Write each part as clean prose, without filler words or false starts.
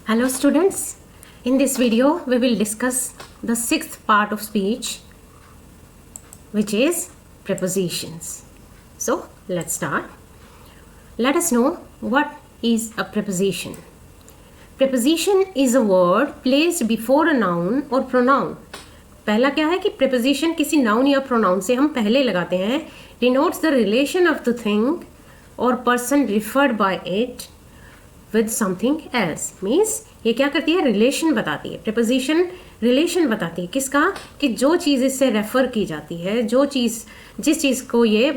Hello students, in this video we will discuss the sixth part of speech, which is prepositions. So let's start. Let us know what is a preposition. Preposition is a word placed before a noun or pronoun. पहला क्या है कि preposition किसी noun या pronoun से हम पहले लगाते हैं, denotes the relation of the thing or person referred by it with something else. Means ये क्या करती है, रिलेशन बताती है. preposition रिलेशन बताती है किसका, कि जो चीज़ इससे रेफर की जाती है, जो चीज़ जिस चीज़ को ये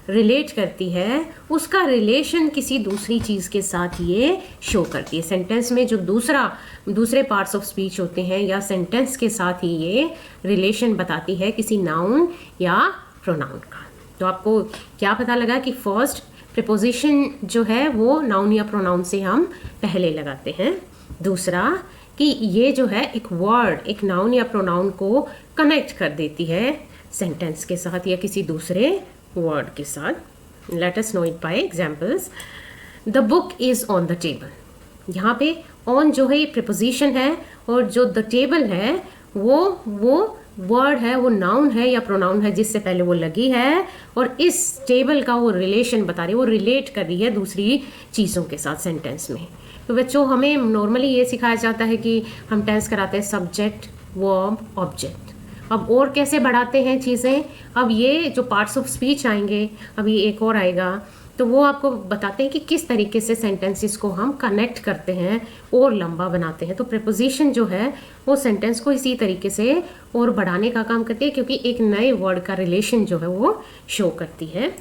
रिलेट करती है उसका रिलेशन किसी दूसरी चीज़ के साथ ये शो करती है. सेंटेंस में जो दूसरे पार्ट्स ऑफ स्पीच होते हैं या सेंटेंस के साथ ही ये रिलेशन बताती है किसी नाउन या प्रोनाउन का. तो आपको क्या पता लगा कि फर्स्ट प्रीपोजिशन जो है वो नाउन या प्रोनाउन से हम पहले लगाते हैं. दूसरा कि ये जो है एक वर्ड एक नाउन या प्रोनाउन को कनेक्ट कर देती है सेंटेंस के साथ या किसी दूसरे वर्ड के साथ. Let us know it by examples. The book is on the table. यहाँ पे ऑन जो है ये प्रीपोजिशन है और जो द टेबल है वो वर्ड है, वो नाउन है या प्रोनाउन है जिससे पहले वो लगी है और इस टेबल का वो रिलेशन बता रही है, वो रिलेट कर रही है दूसरी चीज़ों के साथ सेंटेंस में. तो बच्चों हमें नॉर्मली ये सिखाया जाता है कि हम टेंस कराते हैं सब्जेक्ट वर्ब ऑब्जेक्ट. अब और कैसे बढ़ाते हैं चीज़ें, अब ये जो पार्ट्स ऑफ स्पीच आएंगे, अभी एक और आएगा, तो वो आपको बताते हैं कि किस तरीके से सेंटेंसेस को हम कनेक्ट करते हैं और लंबा बनाते हैं. तो प्रीपोजिशन जो है वो सेंटेंस को इसी तरीके से और बढ़ाने का काम करती है क्योंकि एक नए वर्ड का रिलेशन जो है वो शो करती है.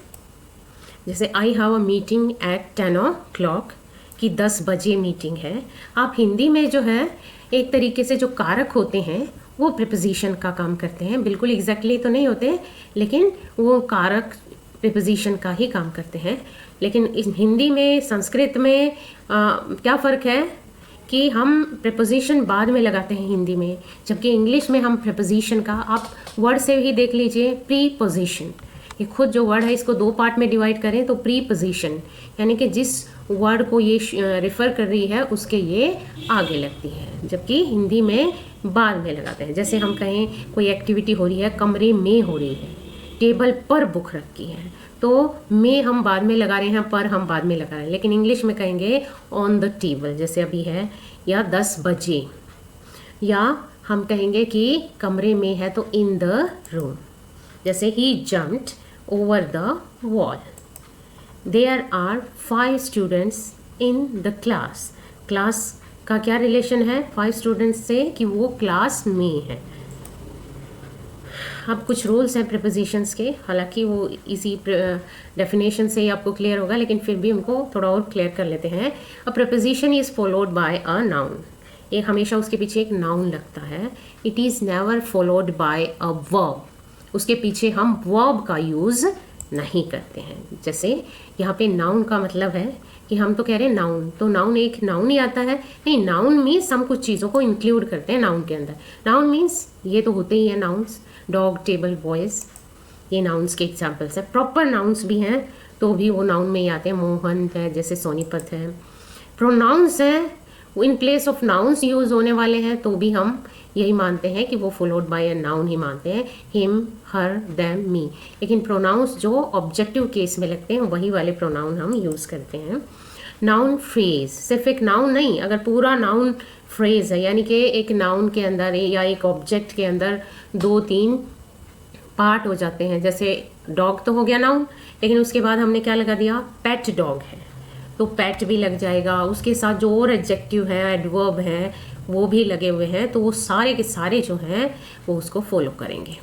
जैसे I have a meeting at 10 o'clock कि 10 बजे मीटिंग है. आप हिंदी में जो है एक तरीके से जो कारक होते हैं वो प्रीपोजिशन का काम करते हैं. बिल्कुल एग्जैक्टली तो नहीं होते लेकिन वो कारक प्रीपोजिशन का ही काम करते हैं. लेकिन इस हिंदी में संस्कृत में क्या फ़र्क है कि हम प्रीपोजिशन बाद में लगाते हैं हिंदी में, जबकि इंग्लिश में हम प्रीपोजिशन का, आप वर्ड से ही देख लीजिए, प्रीपोजिशन. ये खुद जो वर्ड है इसको दो पार्ट में डिवाइड करें तो प्रीपोजिशन यानी कि जिस वर्ड को ये रेफ़र कर रही है उसके ये आगे लगती है, जबकि हिंदी में बाद में लगाते हैं. जैसे हम कहें कोई एक्टिविटी हो रही है, कमरे में हो रही है, टेबल पर बुक रखी है, तो में हम बाद में लगा रहे हैं, पर हम बाद में लगा रहे हैं. लेकिन इंग्लिश में कहेंगे ऑन द टेबल जैसे अभी है, या 10 बजे, या हम कहेंगे कि कमरे में है तो इन द रूम. जैसे ही jumped over the wall. There are 5 students in the class. Class का क्या रिलेशन है 5 स्टूडेंट्स से, कि वो क्लास में है. अब कुछ रूल्स हैं प्रीपोजिशंस के, हालांकि वो इसी डेफिनेशन से ही आपको क्लियर होगा लेकिन फिर भी उनको थोड़ा और क्लियर कर लेते हैं. अ preposition is followed by a noun. ये हमेशा उसके पीछे एक नाउन लगता है. It is never followed by a verb. उसके पीछे हम वर्ब का यूज़ नहीं करते हैं. जैसे यहाँ पे नाउन का मतलब है कि हम तो कह रहे हैं नाउन, तो नाउन एक नाउन ही आता है. नहीं, नाउन मीन्स हम कुछ चीज़ों को इंक्लूड करते हैं नाउन के अंदर. नाउन मीन्स ये तो होते ही हैं नाउन्स, डॉग टेबल बॉयज़, ये नाउन्स के एग्जाम्पल्स हैं. प्रॉपर नाउन्स भी हैं तो भी वो नाउन में ही आते हैं. मोहन है, जैसे सोनीपत है. प्रोनाउंस हैं, in place of nouns use होने वाले हैं तो भी हम यही मानते हैं कि वो फॉलोड बाय अ नाउन ही मानते हैं, हिम हर देम मी. लेकिन प्रोनाउंस जो ऑब्जेक्टिव केस में लगते हैं वही वाले प्रोनाउन हम यूज़ करते हैं. नाउन फ्रेज, सिर्फ एक नाउन नहीं, अगर पूरा नाउन फ्रेज है यानी कि एक नाउन के अंदर या एक ऑब्जेक्ट के अंदर 2-3 पार्ट हो जाते हैं. जैसे डॉग तो हो गया नाउन, लेकिन उसके बाद हमने क्या लगा दिया, पेट डॉग है तो पेट भी लग जाएगा. उसके साथ जो और एडजेक्टिव है, एडवर्ब है, वो भी लगे हुए हैं, तो वो सारे के सारे जो हैं वो उसको फॉलो करेंगे.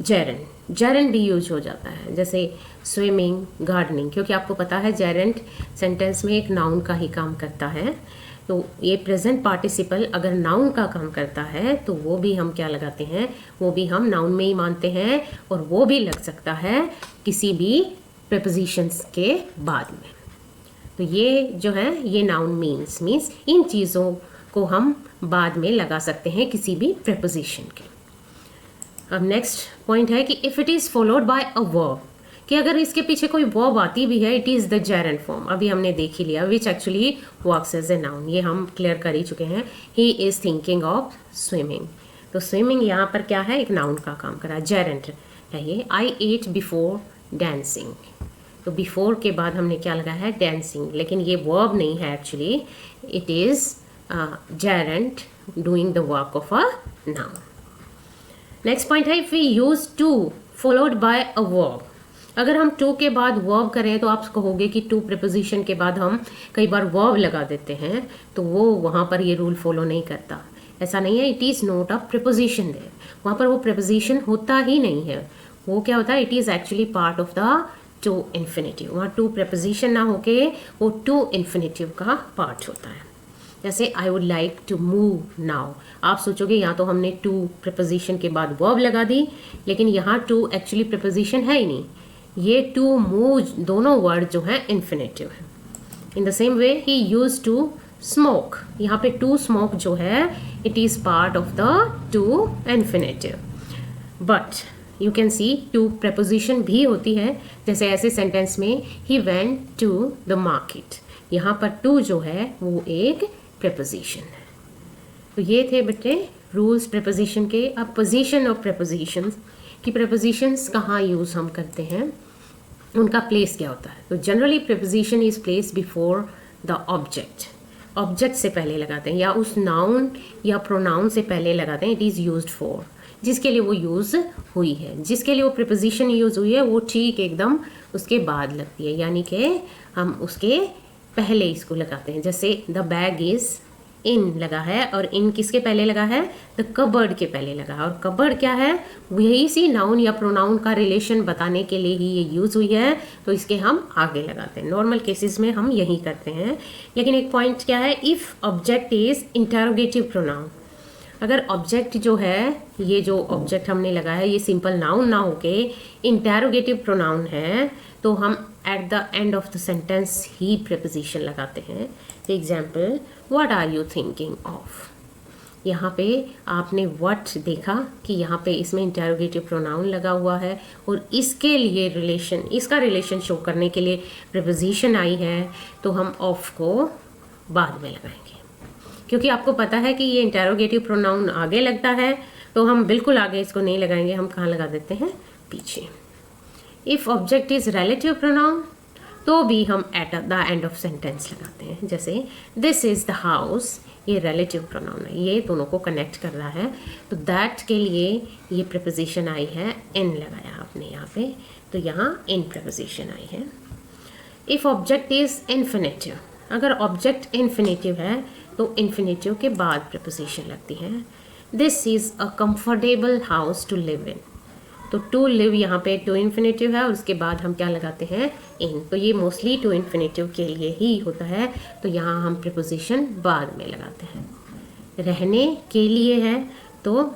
जेरेंट भी यूज हो जाता है, जैसे स्विमिंग, गार्डनिंग, क्योंकि आपको पता है जेरेंट सेंटेंस में एक नाउन का ही काम करता है. तो ये प्रेजेंट पार्टिसिपल अगर नाउन का काम करता है तो वो भी हम क्या लगाते हैं, वो भी हम नाउन में ही मानते हैं और वो भी लग सकता है किसी भी प्रीपोजिशंस के बाद में. तो ये जो है ये नाउन मीन्स इन चीज़ों को हम बाद में लगा सकते हैं किसी भी प्रीपोजिशन के. अब नेक्स्ट पॉइंट है कि if it is followed by a verb, कि अगर इसके पीछे कोई वर्ब आती भी है, it is the gerund form, अभी हमने देख ही लिया, which actually works as a noun, ये हम क्लियर कर ही चुके हैं। He is thinking of swimming, तो स्विमिंग यहाँ पर क्या है, एक नाउन का काम कर रहा है, जेरेंड है ये। आई एट बिफोर डांसिंग, तो बिफोर के बाद हमने क्या लगाया है, डांसिंग, लेकिन ये वर्ब नहीं है actually, it is gerund doing the work of a noun. Next point है, if we use to followed by a verb, अगर हम टू के बाद वर्ब करें तो आप कहोगे कि टू प्रीपोजिशन के बाद हम कई बार वर्ब लगा देते हैं, तो वो वहाँ पर ये रूल फॉलो नहीं करता, ऐसा नहीं है, it is not a preposition there, वहाँ पर वो प्रीपोजिशन होता ही नहीं है, वो क्या होता है, it is actually part of the to infinitive, वहाँ टू प्रीपोजिशन ना होके वो टू इन्फिनेटिव का पार्ट होता है। जैसे I would like to move now, आप सोचोगे यहाँ तो हमने टू प्रीपोजिशन के बाद वर्ब लगा दी, लेकिन यहाँ टू एक्चुअली प्रीपोजिशन है ही नहीं, ये टू मूव दोनों वर्ड जो हैं इन्फिनेटिव है। In the same way he used to smoke, यहाँ पे टू स्मोक जो है it is part of the to infinitive, but you can see to preposition भी होती है, जैसे ऐसे सेंटेंस में he went to the market, यहाँ पर टू जो है वो एक प्रीपोजिशन है। तो ये थे बेटे रूल्स प्रीपोजिशन के। अब पोजीशन ऑफ प्रीपोजिशंस कि प्रीपोजिशंस कहाँ यूज़ हम करते हैं, उनका प्लेस क्या होता है। तो generally preposition is place before the object, object से पहले लगाते हैं या उस नाउन या प्रोनाउन से पहले लगाते हैं। इट इज़ यूज्ड फॉर, जिसके लिए वो यूज़ हुई है, जिसके लिए वो प्रीपोजिशन यूज़ हुई है वो ठीक एकदम उसके बाद लगती है, यानी कि हम उसके पहले इसको लगाते हैं। जैसे द बैग इज़ इन लगा है, और इन किसके पहले लगा है, द कबर्ड के पहले लगा है, और कबर्ड क्या है, वही सी नाउन या प्रोनाउन का रिलेशन बताने के लिए ही ये यूज़ हुई है, तो इसके हम आगे लगाते हैं। नॉर्मल केसेस में हम यही करते हैं, लेकिन एक पॉइंट क्या है, if object is interrogative pronoun, अगर ऑब्जेक्ट जो है, ये जो ऑब्जेक्ट हमने लगाया है ये सिंपल नाउन ना होके इंटरोगेटिव प्रोनाउन है, तो हम at the end of the sentence ही प्रीपोजिशन लगाते हैं। Example, what are you thinking of, यहाँ पे आपने व्हाट देखा कि यहाँ पे इसमें इंटरोगेटिव प्रोनाउन लगा हुआ है, और इसके लिए रिलेशन, इसका रिलेशन शो करने के लिए प्रीपोजिशन आई है, तो हम ऑफ को बाद में लगाएंगे, क्योंकि आपको पता है कि ये इंटरोगेटिव प्रोनाउन आगे लगता है, तो हम बिल्कुल आगे इसको नहीं लगाएंगे, हम कहाँ लगा देते हैं, पीछे। If object is relative pronoun, तो भी हम at the end of sentence लगाते हैं। जैसे दिस इज़ द हाउस, ये रिलेटिव प्रोनाउन है, ये दोनों को कनेक्ट कर रहा है, तो दैट के लिए ये प्रीपोजिशन आई है, इन लगाया आपने यहाँ पे, तो यहाँ इन प्रीपोजिशन आई है। इफ़ ऑब्जेक्ट इज़ इन्फिनेटिव, अगर ऑब्जेक्ट इन्फिनेटिव है तो इन्फिनेटिव के बाद प्रीपोजिशन लगती है। This is a comfortable house to live in, तो टू लिव यहाँ पे टू इन्फिनेटिव है, और उसके बाद हम क्या लगाते हैं, इन, तो ये मोस्टली टू इन्फिनेटिव के लिए ही होता है, तो यहाँ हम प्रीपोजिशन बाद में लगाते हैं। रहने के लिए है, तो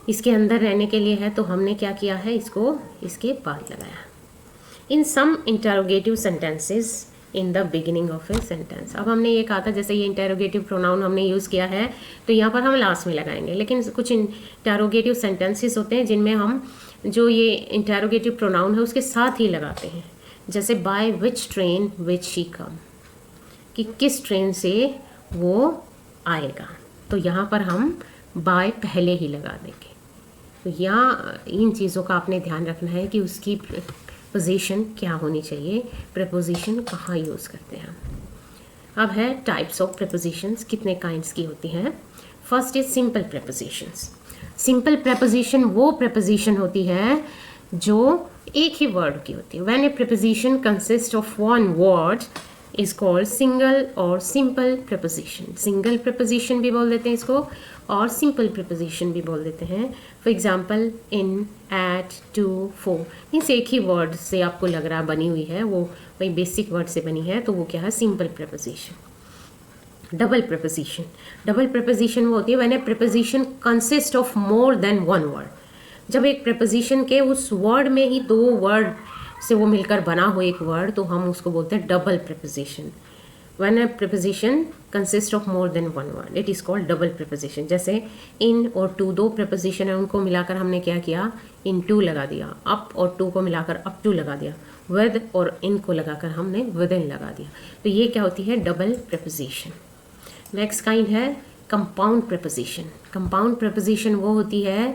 इसके अंदर रहने के लिए है, तो हमने क्या किया है, इसको इसके बाद लगाया। In some interrogative sentences in the beginning of a sentence, अब हमने ये कहा था जैसे ये इंटरोगेटिव प्रोनाउन हमने यूज़ किया है, तो यहाँ पर हम लास्ट में लगाएंगे, लेकिन कुछ इंटरोगेटिव सेंटेंसेस होते हैं जिनमें हम जो ये इंटरोगेटिव प्रोनाउन है उसके साथ ही लगाते हैं। जैसे by which train which she come, कि किस ट्रेन से वो आएगा, तो यहाँ पर हम बाय पहले ही लगा देंगे। तो यहाँ इन चीज़ों का आपने ध्यान रखना है कि उसकी पोजीशन क्या होनी चाहिए, प्रीपोजिशन कहाँ यूज़ करते हैं। अब है टाइप्स ऑफ प्रीपोजिशंस, कितने काइंड्स की होती हैं। First is simple prepositions. Simple preposition वो प्रीपोजिशन होती है जो एक ही वर्ड की होती है। When A preposition consist of one word is called single और सिंपल प्रीपोजिशन। सिंगल प्रीपोजिशन भी बोल देते हैं इसको, और सिंपल प्रीपोजिशन भी बोल देते हैं। For example, in, at, to, for, means एक ही वर्ड से आपको लग रहा बनी हुई है, वो वही बेसिक वर्ड से बनी है, तो वो क्या है, simple preposition. Double preposition, double preposition वो होती है when A preposition consist of more than one word, जब एक प्रीपोजिशन के उस वर्ड में ही दो वर्ड से वो मिलकर बना हो एक वर्ड, तो हम उसको बोलते हैं double preposition. When a preposition consist of more than one word it is called double preposition. जैसे इन और टू दो प्रीपोजिशन है, उनको मिलाकर हमने क्या किया, इन टू लगा दिया। अप और टू को मिलाकर अप टू लगा दिया। विद और इन को लगाकर हमने विद इन लगा दिया। तो ये क्या होती है, डबल प्रीपोजिशन। नेक्स्ट काइंड है कंपाउंड प्रीपोजिशन। कंपाउंड प्रीपोजिशन वो होती है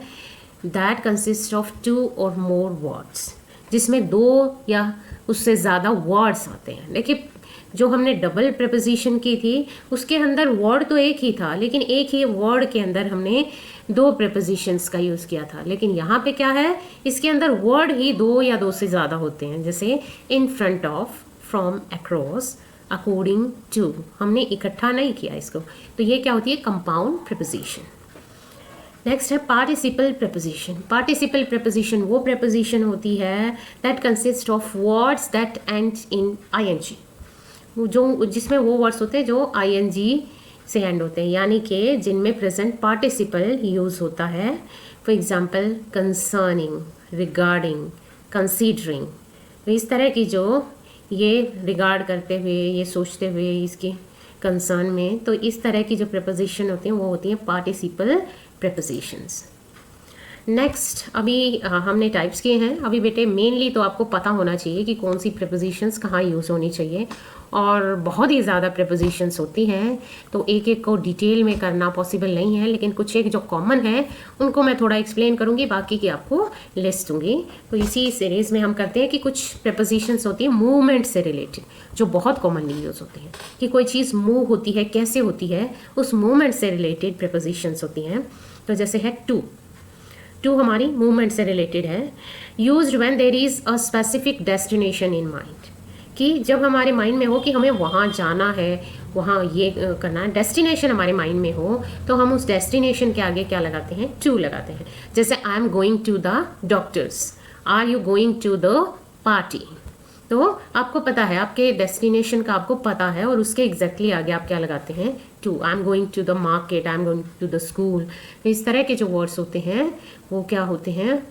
दैट कंसिस्ट ऑफ टू और मोर वर्ड्स, जिसमें दो या उससे ज़्यादा वर्ड्स आते हैं। देखिए जो हमने डबल प्रीपोजिशन की थी उसके अंदर वर्ड तो एक ही था, लेकिन एक ही वर्ड के अंदर हमने दो प्रीपोजिशंस का यूज़ किया था। लेकिन यहाँ पे क्या है, इसके अंदर वर्ड ही दो या दो से ज़्यादा होते हैं। जैसे in front of, from, across, according to, हमने इकट्ठा नहीं किया इसको। तो ये क्या होती है, कंपाउंड प्रीपोजिशन। नेक्स्ट है पार्टिसिपल प्रीपोजिशन। पार्टिसिपल प्रीपोजिशन वो प्रीपोजिशन होती है that consist of words that end in ING, जो जिसमें वो वर्ड्स होते हैं जो आईएनजी से एंड होते हैं, यानी कि जिनमें प्रेजेंट पार्टिसिपल यूज़ होता है। For example concerning, regarding, considering. तो इस तरह की जो ये रिगार्ड करते हुए, ये सोचते हुए, इसके कंसर्न में, तो इस तरह की जो प्रीपोजिशन होती हैं वो होती हैं पार्टिसिपल प्रीपोजिशंस। नेक्स्ट अभी हमने टाइप्स किए हैं। अभी बेटे मेनली तो आपको पता होना चाहिए कि कौन सी प्रीपोजिशंस कहाँ यूज़ होनी चाहिए, और बहुत ही ज़्यादा प्रीपोजिशंस होती हैं तो एक एक को डिटेल में करना पॉसिबल नहीं है, लेकिन कुछ एक जो कॉमन है उनको मैं थोड़ा एक्सप्लेन करूँगी, बाकी की आपको लिस्ट दूँगी। तो इसी सीरीज़ में हम करते हैं कि कुछ प्रीपोजिशंस होती हैं मूवमेंट से रिलेटेड, जो बहुत कॉमनली यूज़ होती हैं, कि कोई चीज़ मूव होती है, कैसे होती है, उस मूवमेंट से रिलेटेड प्रीपोजिशंस होती हैं। तो जैसे है टू, टू हमारी मूवमेंट से रिलेटेड है। Used when there is a specific destination in mind, कि जब हमारे माइंड में हो कि हमें वहाँ जाना है, वहाँ ये करना है, डेस्टिनेशन हमारे माइंड में हो, तो हम उस डेस्टिनेशन के आगे क्या लगाते हैं, टू लगाते हैं। जैसे I am going to the doctor's, are you going to the party. तो आपको पता है, आपके डेस्टिनेशन का आपको पता है, और उसके एग्जैक्टली आगे आप क्या लगाते हैं, to. I am going to the market, I am going to the school. तो इस तरह के जो वर्ड्स होते हैं वो क्या होते हैं,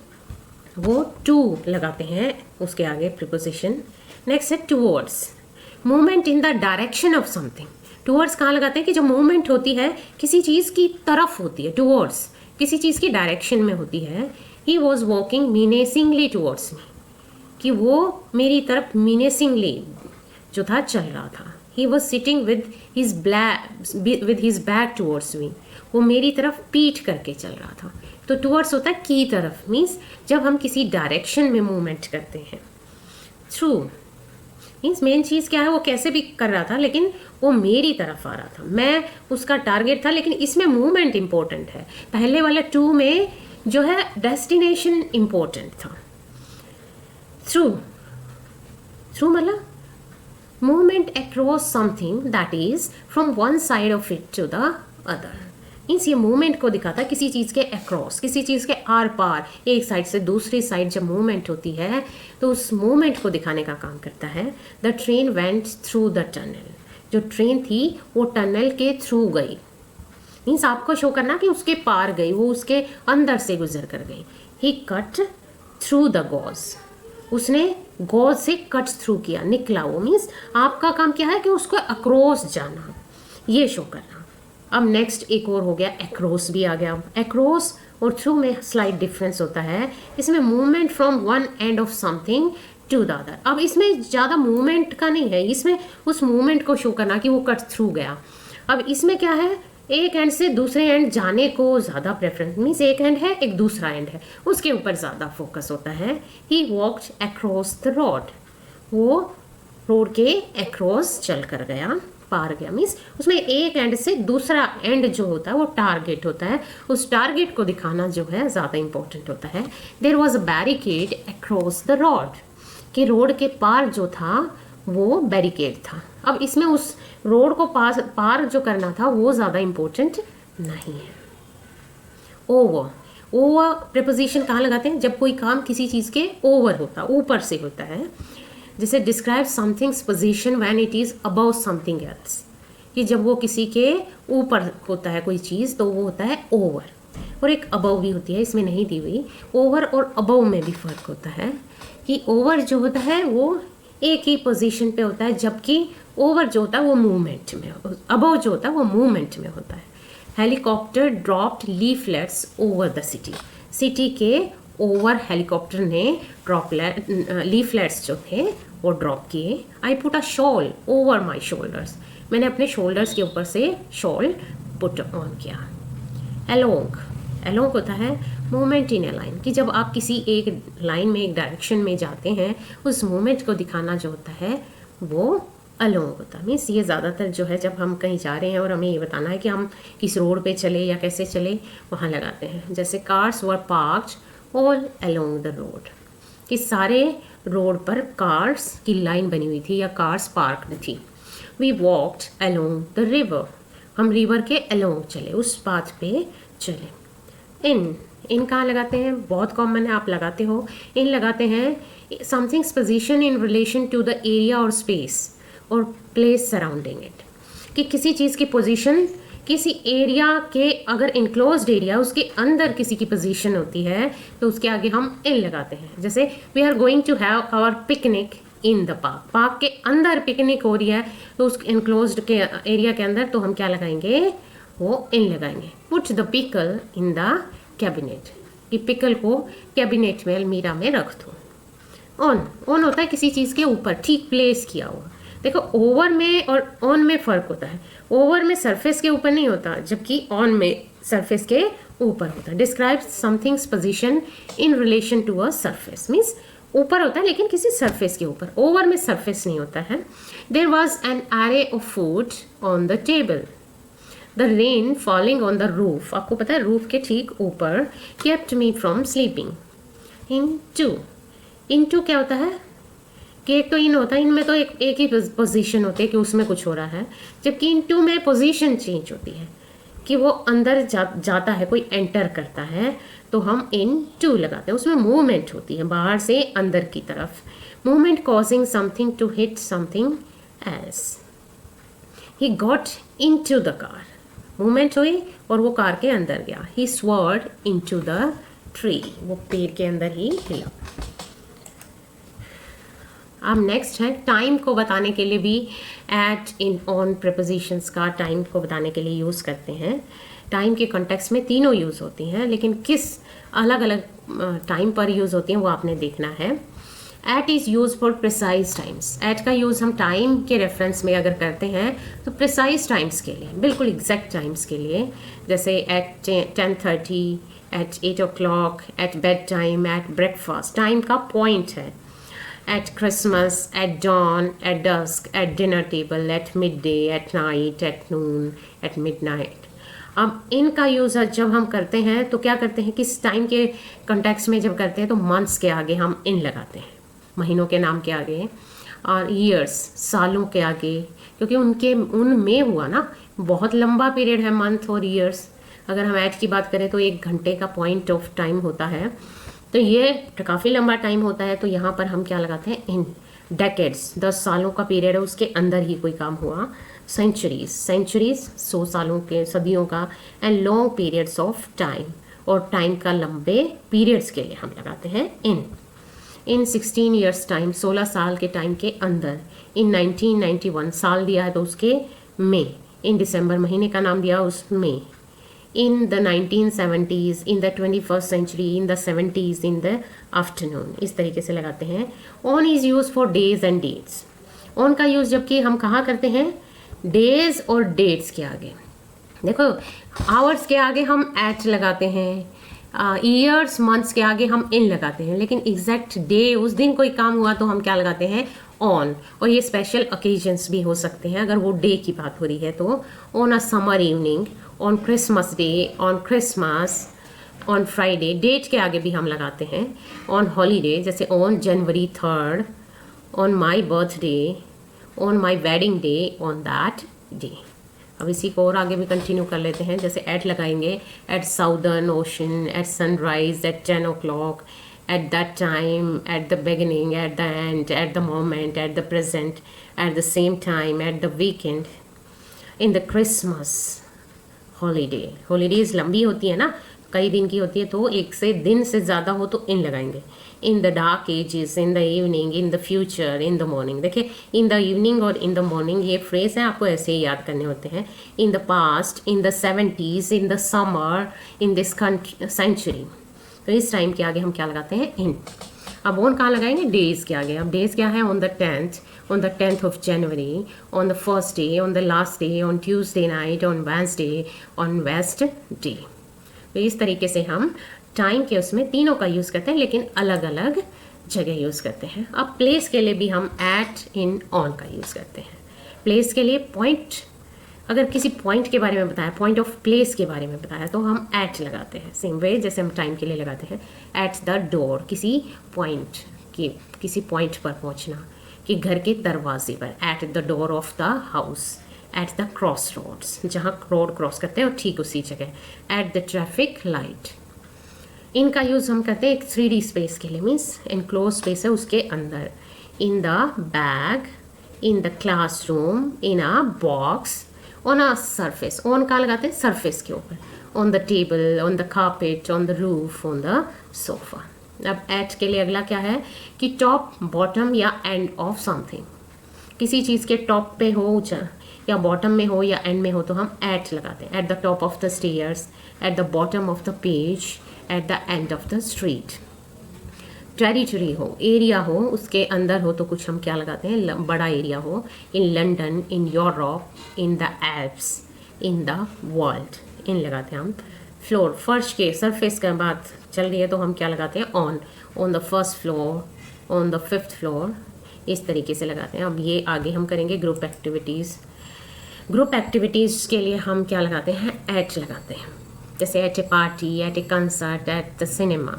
वो टू लगाते हैं उसके आगे प्रीपोजिशन। नेक्स्ट है towards, movement in the direction of something. Towards कहाँ लगाते हैं, कि जो मूवमेंट होती है किसी चीज़ की तरफ होती है, टुवर्ड्स किसी चीज़ की डायरेक्शन में होती है। He was walking menacingly towards me, कि वो मेरी तरफ मीनेसिंगली जो था चल रहा था। He was sitting with his back towards me, वो मेरी तरफ पीठ करके चल रहा था। तो टुवर्ड्स होता है की तरफ, मीन्स जब हम किसी डायरेक्शन में मूवमेंट करते हैं। थ्रू मीन्स मेन चीज़ क्या है, वो कैसे भी कर रहा था लेकिन वो मेरी तरफ आ रहा था, मैं उसका टारगेट था। लेकिन इसमें मूवमेंट इंपॉर्टेंट है, पहले वाला टू में जो है डेस्टिनेशन इंपॉर्टेंट था। थ्रू, थ्रू मतलब movement across something that is from one side of it to the other. Means ये मूवमेंट को दिखाता है किसी चीज़ के अक्रॉस, किसी चीज़ के आर पार, एक साइड से दूसरी साइड जब मूवमेंट होती है तो उस मूवमेंट को दिखाने का काम करता है। The train went through the tunnel, जो ट्रेन थी वो टनल के थ्रू गई, मीन्स आपको शो करना कि उसके पार गई, वो उसके अंदर से गुजर कर गई। ही कट थ्रू द गॉज, उसने गॉज से कट थ्रू किया, निकला वो, मीन्स आपका काम क्या है कि उसको अक्रॉस जाना, ये शो करना। अब नेक्स्ट एक और हो गया, एक्रोस भी आ गया। एक्रोस और थ्रू में स्लाइट डिफरेंस होता है, इसमें movement from one end of something to the other. अब इसमें ज़्यादा मूवमेंट का नहीं है, इसमें उस मूवमेंट को शो करना कि वो कट थ्रू गया। अब इसमें क्या है, एक एंड से दूसरे एंड जाने को ज़्यादा प्रेफरेंस, मीन्स एक एंड है एक दूसरा एंड है, उसके ऊपर ज़्यादा फोकस होता है। ही वॉक्ड अक्रॉस द रोड, वो रोड के अक्रॉस चल कर गया, पार गया, मीन्स उसमें एक एंड से दूसरा एंड जो होता है वो टारगेट होता है, उस टारगेट को दिखाना जो है ज़्यादा इंपॉर्टेंट होता है। There was a barricade across the road, कि रोड के पार जो था वो बैरिकेड था। अब इसमें उस रोड को पार जो करना था वो ज़्यादा इंपॉर्टेंट नहीं है। ओवर, ओवर प्रीपोजिशन कहाँ लगाते हैं, जब कोई काम किसी चीज़ के ओवर होता, ऊपर से होता है। जैसे describe something's position when it is above something else, कि जब वो किसी के ऊपर होता है कोई चीज़ तो वो होता है ओवर। और एक अबव भी होती है, इसमें नहीं दी हुई। ओवर और अबव में भी फ़र्क होता है, कि ओवर जो होता है वो एक ही पोजीशन पे होता है, जबकि ओवर जो होता है वो मूवमेंट में, अबव जो होता है वो मूवमेंट में होता है। Helicopter dropped leaflets over the city, city के ओवर हेलीकॉप्टर ने लीफलेट्स जो थे वो ड्रॉप किए। I put a shawl over my shoulders, मैंने अपने शोल्डर्स के ऊपर से शॉल पुट ऑन किया। एलोंग, एलोंग होता है मूवमेंट इन ए लाइन, कि जब आप किसी एक लाइन में, एक डायरेक्शन में जाते हैं, उस मूवमेंट को दिखाना जो होता है वो अलोंग होता है। मीन्स ये ज़्यादातर जो है जब हम कहीं जा रहे हैं और हमें ये बताना है कि हम किस रोड पे चले या कैसे चले, वहाँ लगाते हैं। जैसे cars were parked all along the road, कि सारे रोड पर कार्स की लाइन बनी हुई थी या कार्स पार्कड थी। We walked along the river, हम रिवर के अलोंग चले, उस पाथ पे चले। इन कहाँ लगाते हैं, बहुत कॉमन है, आप लगाते हो। इन लगाते हैं something's position in relation to the area और स्पेस और प्लेस सराउंडिंग इट, कि किसी चीज़ की पोजीशन किसी एरिया के, अगर इनक्लोज्ड एरिया उसके अंदर किसी की पोजीशन होती है तो उसके आगे हम इन लगाते हैं। जैसे we are going to have our picnic in the park, park के अंदर पिकनिक हो रही है तो उस इनक्लोज्ड के एरिया के अंदर, तो हम क्या लगाएंगे, वो इन लगाएंगे। Put the pickle in the cabinet, कि पिकल को कैबिनेट में, अलमीरा में रख दो। ऑन, ऑन होता है किसी चीज़ के ऊपर ठीक प्लेस किया हुआ। देखो ओवर में और ऑन में फ़र्क होता है, ओवर में सरफेस के ऊपर नहीं होता, जबकि ऑन में सरफेस के ऊपर होता है। Describe something's position in relation to a surface, means ऊपर होता है लेकिन किसी सरफेस के ऊपर, ओवर में सरफेस नहीं होता है। There was an array of food on the table, the rain falling on the roof, आपको पता है रूफ के ठीक ऊपर, kept me from sleeping. Into क्या होता है कि एक तो इन होता है, इनमें तो एक ही पोजीशन होती है कि उसमें कुछ हो रहा है, जबकि इन टू में पोजीशन चेंज होती है कि वो अंदर जाता है, कोई एंटर करता है, तो हम इन टू लगाते हैं। उसमें मूवमेंट होती है बाहर से अंदर की तरफ, movement causing something to hit something else. He got in to the car, movement हुई और वो कार के अंदर गया। He sword in to the tree, वो पेड़ के अंदर ही हिला। अब नेक्स्ट है टाइम को बताने के लिए भी एट, इन, ऑन प्रीपोजिशंस का टाइम को बताने के लिए यूज़ करते हैं। टाइम के कॉन्टेक्स्ट में तीनों यूज़ होती हैं, लेकिन किस अलग अलग टाइम पर यूज़ होती हैं वो आपने देखना है। At is use for precise times, at का यूज़ हम टाइम के रेफरेंस में अगर करते हैं तो प्रिसाइज टाइम्स के लिए, बिल्कुल एग्जैक्ट टाइम्स के लिए, जैसे at 10:30, at 8 o'clock, at bed time, at breakfast, time का पॉइंट है। At Christmas, at dawn, at dusk, at dinner table, at mid day, at night, at noon, at midnight. अब इनका यूज़ जब हम करते हैं तो क्या करते हैं, किस टाइम के कॉन्टेक्स्ट में जब करते हैं तो मंथ्स के आगे हम इन लगाते हैं, महीनों के नाम के आगे, और ईयर्स, सालों के आगे, क्योंकि उनमें हुआ ना, बहुत लंबा पीरियड है मंथ और ईयर्स। अगर हम एट की बात करें तो 1 घंटे का पॉइंट ऑफ टाइम होता है, तो ये काफ़ी लंबा टाइम होता है, तो यहाँ पर हम क्या लगाते हैं, इन। डेकेड्स, 10 सालों का पीरियड है, उसके अंदर ही कोई काम हुआ। सेंचुरीज, 100 सालों के, सदियों का। And long periods of time, और टाइम का लंबे पीरियड्स के लिए हम लगाते हैं इन 16 ईयर्स टाइम, 16 साल के टाइम के अंदर। इन 1991, साल दिया है तो उसके में। इन दिसंबर, महीने का नाम दिया उसमें। In the 1970s, in the 21st century, in the 70s, in the afternoon, इस तरीके से लगाते हैं। On is use for days and dates, on का यूज़ जबकि हम कहाँ करते हैं, डेज और डेट्स के आगे। देखो आवर्स के आगे हम एट लगाते हैं, ईयर्स, मंथ्स के आगे हम इन लगाते हैं, लेकिन एग्जैक्ट डे, उस दिन कोई काम हुआ तो हम क्या लगाते हैं, ऑन। और ये स्पेशल ओकेजन्स भी हो सकते हैं, अगर वो डे की बात हो रही है तो on a summer evening, on Christmas day, on Christmas, on Friday. Date के आगे भी हम लगाते हैं। ऑन हॉलीडे, जैसे on January 3rd, on my birthday, on my wedding day, on that day. अब इसी को और आगे भी कंटिन्यू कर लेते हैं, जैसे एट लगाएंगे, at Southern Ocean, at sunrise, at 10 o'clock, at that time, at the beginning, at the end, at the moment, at the present, at the same time, at the weekend, in the Christmas holiday. holidays लंबी होती है ना, कई दिन की होती है, तो एक से दिन से ज़्यादा हो तो इन लगाएंगे। In the dark ages, in the evening, in the future, in the morning. देखिए इन द इवनिंग और इन द मॉर्निंग ये फ्रेज है, आपको ऐसे ही याद करने होते हैं। In the past, in the 70s, in the summer, in this century. तो इस टाइम के आगे हम क्या लगाते हैं? इन। अब ऑन कहाँ लगाएंगे? डेज के आगे। अब डेज क्या है? On the 10th of January, on the first day, on the last day, on Tuesday night, on Wednesday, on Wednesday। तो इस तरीके से हम टाइम के उसमें तीनों का यूज़ करते हैं, लेकिन अलग अलग जगह यूज़ करते हैं। अब प्लेस के लिए भी हम एट, इन, ऑन का यूज़ करते हैं। प्लेस के लिए पॉइंट, अगर किसी पॉइंट के बारे में बताया, पॉइंट ऑफ प्लेस के बारे में बताया, तो हम एट लगाते हैं। सेम वे जैसे हम टाइम के लिए लगाते हैं एट द डोर, किसी पॉइंट पर पहुंचना, कि घर के दरवाजे पर, at the door of the house, at the crossroads, जहाँ रोड क्रॉस करते हैं और ठीक उसी जगह, एट द ट्रैफिक लाइट। इनका यूज़ हम करते हैं एक 3D स्पेस के लिए, मीन्स इनक्लोज स्पेस है उसके अंदर। In the bag, in the classroom, in a box, on a surface. On कहाँ लगाते हैं? सरफेस के ऊपर। On the table, on the carpet, on the roof, on the sofa. अब एट के लिए अगला क्या है कि टॉप, बॉटम या एंड ऑफ समथिंग। किसी चीज़ के टॉप पे हो या बॉटम में हो या एंड में हो तो हम एट लगाते हैं। At the top of the stairs, at the bottom of the page, eight the end of the street. Territory हो, एरिया हो, उसके अंदर हो तो कुछ हम क्या लगाते हैं? बड़ा एरिया हो, in London, in Europe, in the Alps, in the world, in लगाते हैं हम। फ्लोर, फर्श के सरफेस का बात चल रही है तो हम क्या लगाते हैं? On the first floor, on the 5th floor, इस तरीके से लगाते हैं। अब ये आगे हम करेंगे ग्रुप एक्टिविटीज़। ग्रुप एक्टिविटीज़ के लिए हम क्या लगाते हैं? एट लगाते हैं। जैसे at a party, at a concert, at the cinema.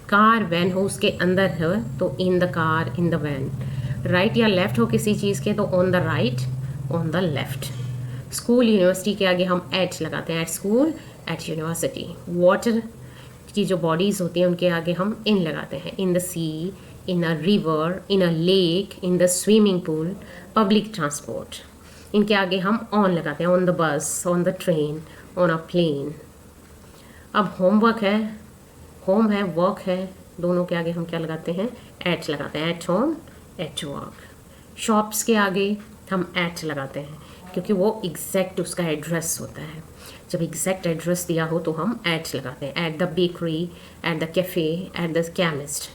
Car, van हो उसके अंदर है तो in the car, in the van. Right या लेफ्ट हो किसी चीज़ के तो on the right, on the left. School, university के आगे हम एट लगाते हैं। At school, at university. Water की जो बॉडीज़ होती हैं उनके आगे हम इन लगाते हैं। In the sea, in a river, in a lake, in the swimming pool. Public transport, इनके आगे हम ऑन लगाते हैं। On the bus, on the train, on a plane. अब होमवर्क है, होम है, वर्क है, दोनों के आगे हम क्या लगाते हैं? एट लगाते हैं। At home, at work. Shops के आगे हम एट लगाते हैं क्योंकि वो एग्जैक्ट उसका एड्रेस होता है। जब एग्जैक्ट एड्रेस दिया हो तो हम एट लगाते हैं। At the bakery, at the cafe, at the chemist.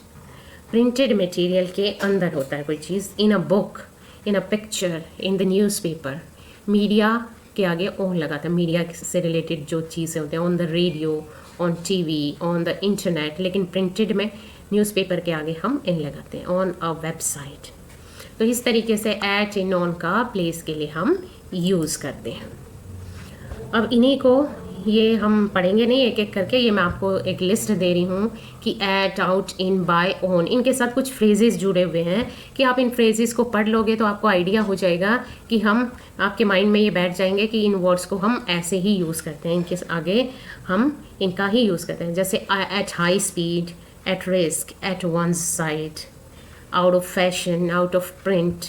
Printed material के अंदर होता है कोई चीज़। In a book, in a picture, in the newspaper. Media के आगे ऑन लगाते हैं। मीडिया से रिलेटेड जो चीज़ें होती हैं, on the radio, on TV, on the internet. लेकिन प्रिंटेड में न्यूज़पेपर के आगे हम इन लगाते हैं। On a website. तो इस तरीके से एट, इन, ऑन का प्लेस के लिए हम यूज़ करते हैं। अब इन्हीं को ये हम पढ़ेंगे नहीं एक एक करके, ये मैं आपको एक लिस्ट दे रही हूँ कि at, out, in, by, on, इनके साथ कुछ फ्रेजेस जुड़े हुए हैं कि आप इन फ्रेजेस को पढ़ लोगे तो आपको आइडिया हो जाएगा कि हम, आपके माइंड में ये बैठ जाएंगे कि इन वर्ड्स को हम ऐसे ही यूज़ करते हैं, इनके आगे हम इनका ही यूज़ करते हैं। जैसे at high speed, at risk, at one side, out of fashion, out of print,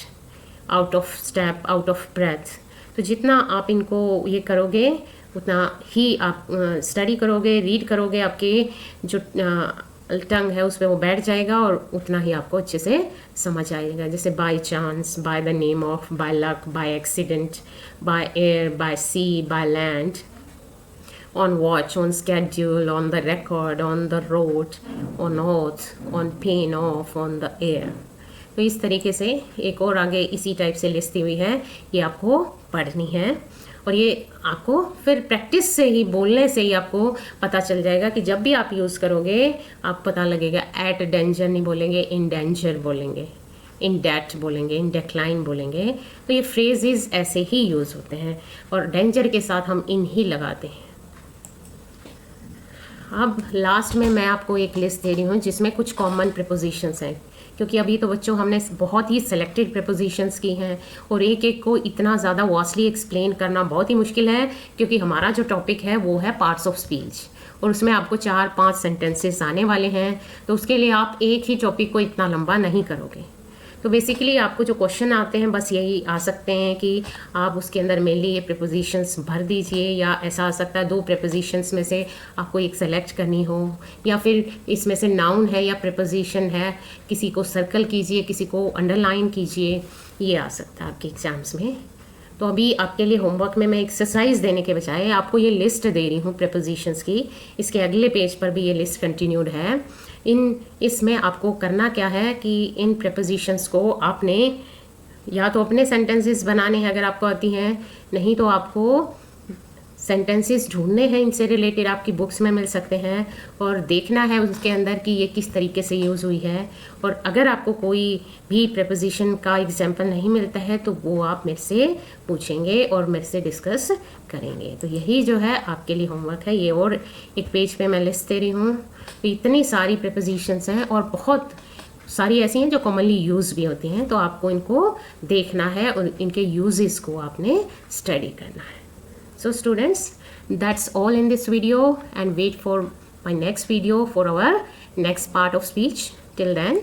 out of step, out of breath. तो जितना आप इनको ये करोगे उतना ही आप स्टडी करोगे, रीड करोगे, आपकी जो टंग है उस पर वो बैठ जाएगा और उतना ही आपको अच्छे से समझ आएगा। जैसे by chance, by the name of, by luck, by accident, by air, by sea, by land, on watch, on schedule, on the record, on the road, on oath, on pain off, on the air। तो इस तरीके से एक और आगे इसी type से list दी हुई है, ये आपको पढ़नी है और ये आपको फिर प्रैक्टिस से ही, बोलने से ही आपको पता चल जाएगा कि जब भी आप यूज़ करोगे आप पता लगेगा। एट डेंजर नहीं बोलेंगे, इन डेंजर बोलेंगे, इन डेट बोलेंगे, इन डेक्लाइन बोलेंगे। तो ये फ्रेजेस ऐसे ही यूज़ होते हैं और डेंजर के साथ हम इन ही लगाते हैं। अब लास्ट में मैं आपको एक लिस्ट दे रही हूँ जिसमें कुछ कॉमन प्रीपोजिशंस हैं, क्योंकि अभी तो बच्चों हमने बहुत ही सेलेक्टेड प्रीपोजिशंस की हैं और एक एक को इतना ज़्यादा वास्टली एक्सप्लेन करना बहुत ही मुश्किल है, क्योंकि हमारा जो टॉपिक है वो है पार्ट्स ऑफ स्पीच और उसमें आपको 4-5 सेंटेंसेस आने वाले हैं। तो उसके लिए आप एक ही टॉपिक को इतना लंबा नहीं करोगे। तो बेसिकली आपको जो क्वेश्चन आते हैं बस यही आ सकते हैं कि आप उसके अंदर मेनली ये प्रीपोजिशंस भर दीजिए, या ऐसा आ सकता है 2 प्रीपोजिशंस में से आपको एक सेलेक्ट करनी हो, या फिर इसमें से नाउन है या प्रीपोजिशन है, किसी को सर्कल कीजिए, किसी को अंडरलाइन कीजिए, ये आ सकता है आपके एग्जाम्स में। तो अभी आपके लिए होमवर्क में मैं एक्सरसाइज देने के बजाय आपको ये लिस्ट दे रही हूँ प्रीपोजिशंस की। इसके अगले पेज पर भी ये लिस्ट कंटिन्यूड है। इसमें आपको करना क्या है कि इन प्रीपोजिशंस को आपने या तो अपने सेंटेंसेस बनाने हैं अगर आपको आती हैं, नहीं तो आपको सेंटेंसेस ढूंढने हैं इनसे रिलेटेड, आपकी बुक्स में मिल सकते हैं, और देखना है उसके अंदर कि ये किस तरीके से यूज़ हुई है। और अगर आपको कोई भी प्रीपोजिशन का एग्जाम्पल नहीं मिलता है तो वो आप मेरे से पूछेंगे और मेरे से डिस्कस करेंगे। तो यही जो है आपके लिए होमवर्क है। ये और एक पेज पे मैं लिस्ट दे रही हूँ। तो इतनी सारी प्रीपोजिशंस हैं और बहुत सारी ऐसी हैं जो कॉमनली यूज़ भी होती हैं, तो आपको इनको देखना है और इनके यूजेस को आपने स्टडी करना है। So students, that's all in this video, and wait for my next video for our next part of speech. Till then,